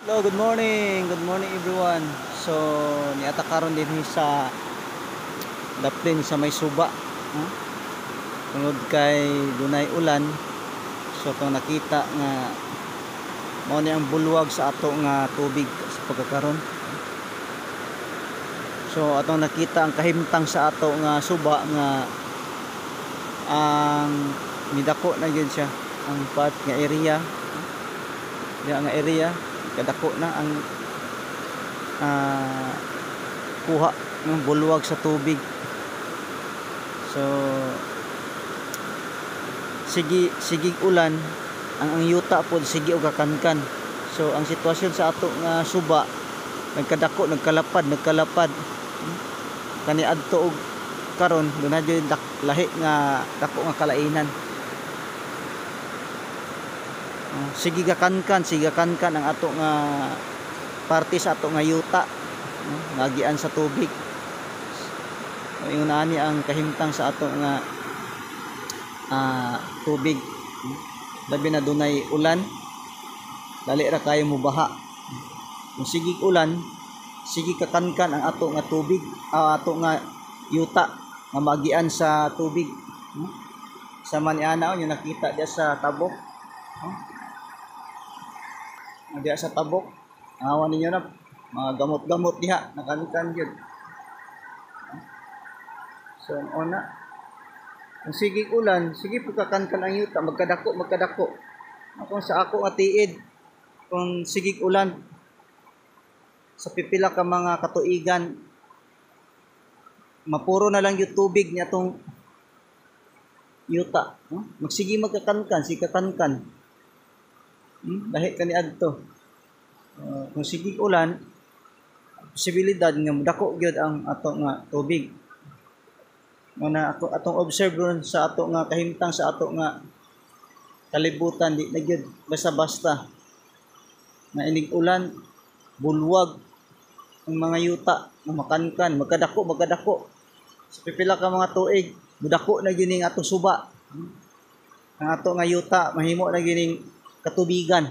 Hello, good morning. Good morning everyone. So, niata karon din sa daplin sa may suba. Tungod kay dunay ulan. So, itong nakita nga mao ni ang bulwag sa ato nga tubig sa pagkakaron. So, atong nakita ang kahimtang sa ato nga suba nga ang midako na gyud siya ang part nga area. Nga area kadako na ang kuha ng bulwag sa tubig. So sige ulan ang yuta pod sige og kakankan. So ang sitwasyon sa ato nga suba nagkadako nagkalapad kani adto og karon dunay lahi nga dako nga kalainan. Sige gakankan ang ato nga parte sa ato nga yuta nagian sa tubig. Ingon ani ang kahimtang sa ato nga tubig. Labi na dunay ulan dali ra kayo mubaha. Kung sige ulan sige kakankan ang ato nga tubig, ato nga yuta nga magian sa tubig. Sama ni ana yung nakita dia sa tabok. Diya sa tabok awan ninyo na mga gamot-gamot diha nakankan gyud. So una kung sige ulan sige pagkakankan ang yuta magkadako kung sa ako nga tiid kung sige ulan sa pipila ka mga katuigan mapuro na lang yung tubig niya tong yuta. Magsige magkakankan sige kakankan. Lahi kani adto. Kung sige ulan, posibilidad nga dako gyud ang ato nga tubig. Muna ako atong observe ron sa ato nga kahimtang sa ato nga kalibutan di na gyud basta-basta. Na inig ulan, bulwag ang mga yuta nga makankan, magkadako. Sa pipila ka mga tuig, mudako na gining atong suba. Ang ato nga yuta mahimo na gining katubigan.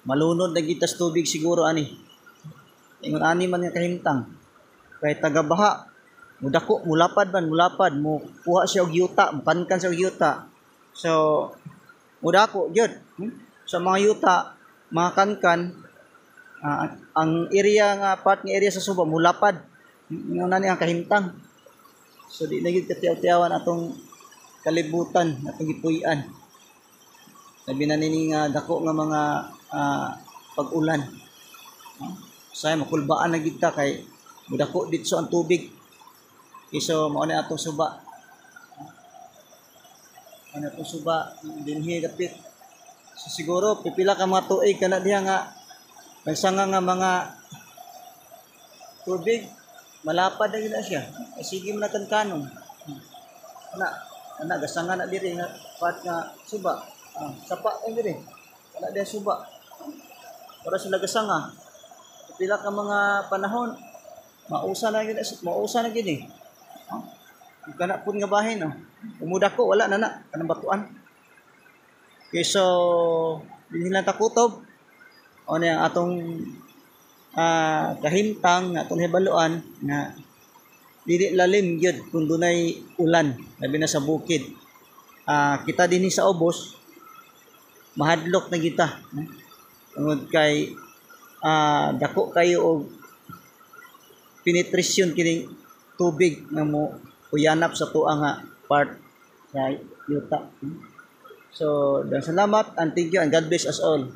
Malunod na gitas tubig siguro ani. Ingon ani man nga kahimtang. Kay tagabaha, mudako, mulapad mo kuha siya og yuta, mukankan siya og yuta. So mudako gyud. Sa mga yuta, mga kankan ang area nga part nga area sa suba mulapad. Ingon ani ang kahimtang. So di na gyud katiyaw-tiyawan atong kalibutan, atong gipuy-an. Labi na nini nga dako nga mga pag-ulan. Say makulbaan na gid ta kay mudako ditso ang tubig. Iso mao na atong suba. Ano atong suba dinhi dapit. So siguro pipila ka mga tuig kana diha nga nagsanga nga mga tubig malapad na gid siya. Sige man natin kanon. Ana gasanga na diri nga part nga suba. Sapa ay dire. Wala din suba. Para sila gasanga. Pila ka mga panahon mausa na gid eh. Kana pud nga bahin umuda ko wala na kanang batuan. Okay, so dinhi lang ta kutob. O na ang atong kahimtang na atong hibaluan na dili lalim gyud kung dunay ulan labi na sa bukid. Kita dinhi sa ubos mahadlok na kita tungod kay dako kayo og penetration kining tubig nga mo uyanap sa tuang nga part sa yuta. So salamat and thank you and God bless us all.